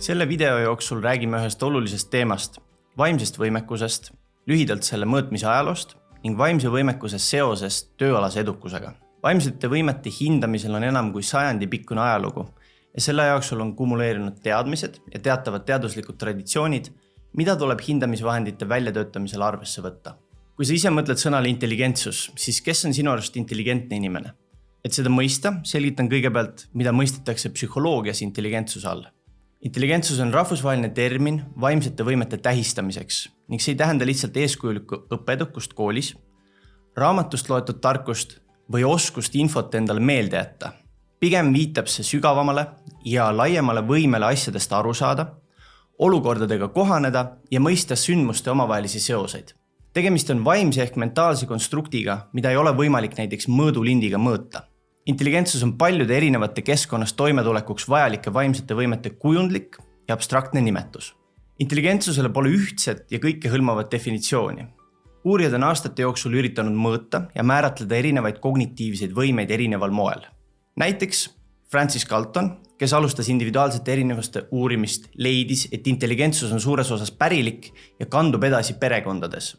Selle video jooksul räägime ühest olulisest teemast, vaimsest võimekusest, lühidalt selle mõõtmise ajaloost ning vaimse võimekuse seosest tööalase edukusega. Vaimsete võimete hindamisel on enam kui 100 pikkune ajalugu ja selle jooksul on kumuleerinud teadmised ja teatavad teaduslikud traditsioonid, mida tuleb hindamisvahendite väljatöötamisel arvesse võtta. Kui sa ise mõtled sõnale intelligentsus, siis kes on sinu arust intelligentne inimene? Et seda mõista, selgitan kõigepealt, mida mõistetakse psühholoogias intelligentsuse all. Intelligentsus on rahvusvaheline termin vaimsete võimete tähistamiseks ning see ei tähenda lihtsalt eeskujulikku õppeedukust koolis, raamatust loetud tarkust või oskust infot endale meelde jätta. Pigem viitab see sügavamale ja laiemale võimele asjadest aru saada, olukordadega kohaneda ja mõista sündmuste omavahelisi seoseid. Tegemist on vaimse ehk mentaalse konstruktiga, mida ei ole võimalik näiteks mõõdulindiga mõõta. Intelligentsus on paljude erinevate keskkonnas toimetulekuks vajalike vaimsete võimete kujundlik ja abstraktne nimetus. Intelligentsusele pole ühtset ja kõike hõlmavat definitsiooni. Uurijad on aastate jooksul üritanud mõõta ja määratleda erinevaid kognitiivseid võimeid erineval moel. Näiteks Francis Galton, kes alustas individuaalsete erinevuste uurimist, leidis, et intelligentsus on suures osas pärilik ja kandub edasi perekondades.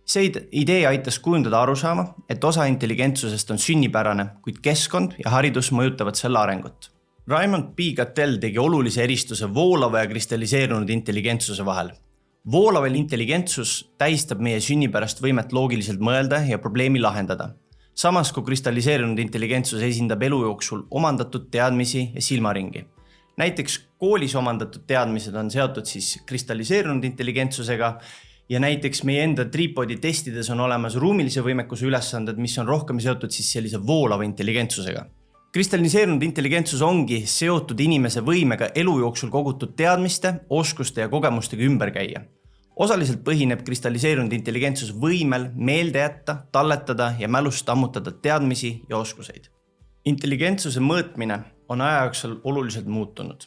See idee aitas kujundada aru saama, et osa intelligentsusest on sünnipärane, kuid keskkond ja haridus mõjutavad selle arengut. Raymond P. Cattell tegi olulise eristuse voolava ja kristalliseerunud intelligentsuse vahel. Voolav intelligentsus tähistab meie sünnipärast võimet loogiliselt mõelda ja probleemi lahendada. Samas kui kristalliseerunud intelligentsus esindab elu jooksul omandatud teadmisi ja silmaringi. Näiteks koolis omandatud teadmised on seotud kristalliseerunud intelligentsusega ja näiteks meie enda tripodi testides on olemas ruumilise võimekuse ülesanded, mis on rohkem seotud sellise voolava intelligentsusega. Kristalliseerunud intelligentsus ongi seotud inimese võimega elu jooksul kogutud teadmiste, oskuste ja kogemustega ümber käia. Osaliselt põhineb kristalliseerunud intelligentsus võimel meelde jätta, talletada ja mälust ammutada teadmisi ja oskuseid. Intelligentsuse mõõtmine on aja jooksul oluliselt muutunud.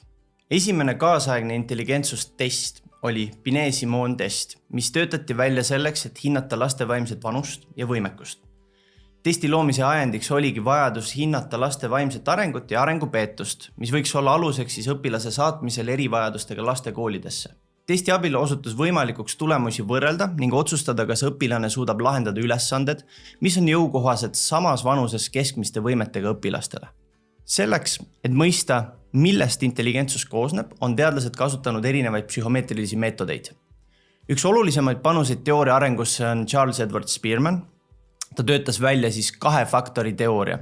Esimene kaasaegne intelligentsustest oli Binet-Simon test, mis töötati välja selleks, et hinnata laste vaimset vanust ja võimekust. Testi loomise ajendiks oligi vajadus hinnata laste vaimset arengut ja arengupeetust, mis võiks olla aluseks õpilase saatmisel erivajadustega laste koolidesse. Testi abil osutus võimalikuks tulemusi võrrelda ning otsustada, kas õpilane suudab lahendada ülesanded, mis on jõukohased samas vanuses keskmiste võimetega õpilastele. Selleks, et mõista, millest intelligentsus koosneb, on teadlased kasutanud erinevaid psühhomeetrilisi meetodeid. Üks olulisemaid panuseid teooria arengusse on Charles Edward Spearman. Ta töötas välja 2 faktori teooria.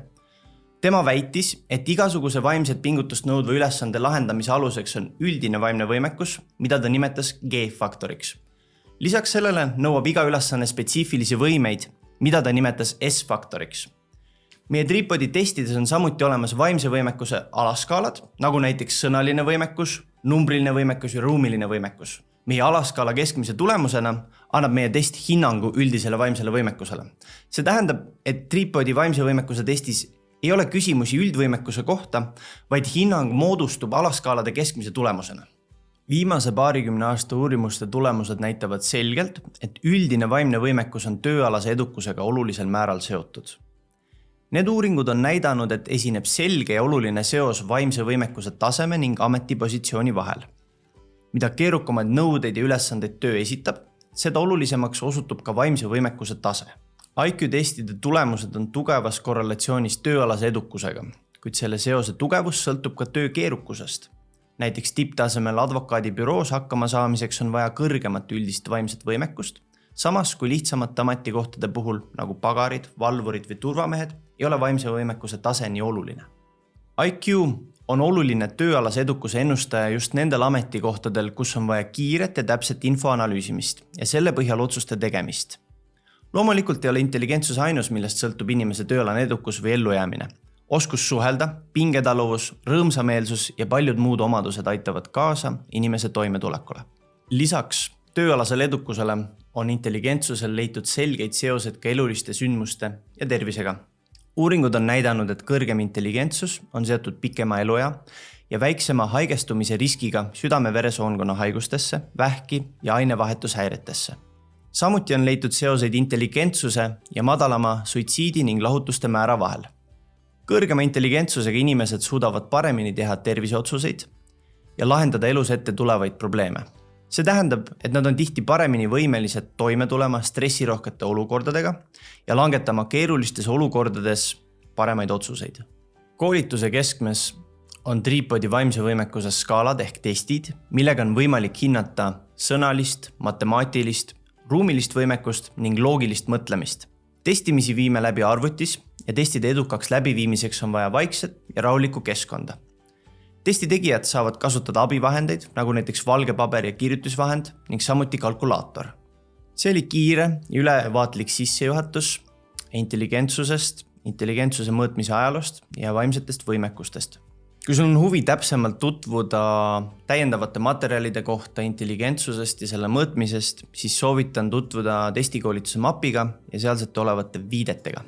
Tema väitis, et igasuguse vaimset pingutust nõudva ülesande lahendamise aluseks on üldine vaimne võimekus, mida ta nimetas G-faktoriks. Lisaks sellele nõuab iga ülesanne spetsiifilisi võimeid, mida ta nimetas S-faktoriks. Meie tripodi testides on samuti olemas vaimse võimekuse alaskaalad, nagu näiteks sõnaline võimekus, numbriline võimekus ja ruumiline võimekus. Meie alaskaala keskmise tulemusena annab meie test hinnangu üldisele vaimsele võimekusele. See tähendab, et tripodi vaimse võimekuse testis ei ole küsimusi üldvõimekuse kohta, vaid hinnang moodustub alaskaalade keskmise tulemusena. Viimase 20 aasta uurimuste tulemused näitavad selgelt, et üldine vaimne võimekus on tööalase edukusega olulisel määral seotud. Need uuringud on näidanud, et esineb selge ja oluline seos vaimse võimekuse taseme ning ametipositsiooni vahel. Mida keerukamaid nõudeid ja ülesandeid töö esitab, seda olulisemaks osutub ka vaimse võimekuse tase. IQ-testide tulemused on tugevas korrelatsioonis tööalase edukusega, kuid selle seose tugevus sõltub ka töö keerukusest. Näiteks tipptasemel advokaadibüroos hakkama saamiseks on vaja kõrgemat üldist vaimset võimekust, samas kui lihtsamate ametikohtade puhul, nagu pagarid, valvurid või turvamehed, ei ole vaimse võimekuse tase nii oluline. IQ on oluline tööalase edukuse ennustaja just nendel ametikohtadel, kus on vaja kiiret ja täpset info analüüsimist ja selle põhjal otsuste tegemist. Loomulikult ei ole intelligentsus ainus, millest sõltub inimese tööalane edukus või ellujäämine. Oskus suhelda, pingetaluvus, rõõmsameelsus ja paljud muud omadused aitavad kaasa inimese toimetulekule. Lisaks tööalasele edukusele on intelligentsusel leitud selgeid seosed ka eluliste sündmuste ja tervisega. Uuringud on näidanud, et kõrgem intelligentsus on seotud pikema eluea ja väiksema haigestumise riskiga südame-veresoonkonna haigustesse, vähki ja ainevahetushäiretesse. Samuti on leitud seoseid intelligentsuse ja madalama suitsiidi ning lahutuste määra vahel. Kõrgema intelligentsusega inimesed suudavad paremini teha terviseotsuseid ja lahendada elus ette tulevaid probleeme. See tähendab, et nad on tihti paremini võimelised toime tulema stressirohkete olukordadega ja langetama keerulistes olukordades paremaid otsuseid. Koolituse keskmes on Tripodi vaimse võimekuse skaalad ehk testid, millega on võimalik hinnata sõnalist, matemaatilist, ruumilist võimekust ning loogilist mõtlemist. Testimisi viime läbi arvutis ja testide edukaks läbiviimiseks on vaja vaikset ja rahulikku keskkonda. Testi tegijad saavad kasutada abivahendeid, nagu näiteks valge paber ja kirjutusvahend ning samuti kalkulaator. See oli kiire ja ülevaatlik sissejuhatus intelligentsusest, intelligentsuse mõõtmise ajaloost ja vaimsetest võimekustest. Kui sul on huvi täpsemalt tutvuda täiendavate materjalide kohta intelligentsusest ja selle mõõtmisest, siis soovitan tutvuda testikoolituse mapiga ja sealsete olevate viidetega.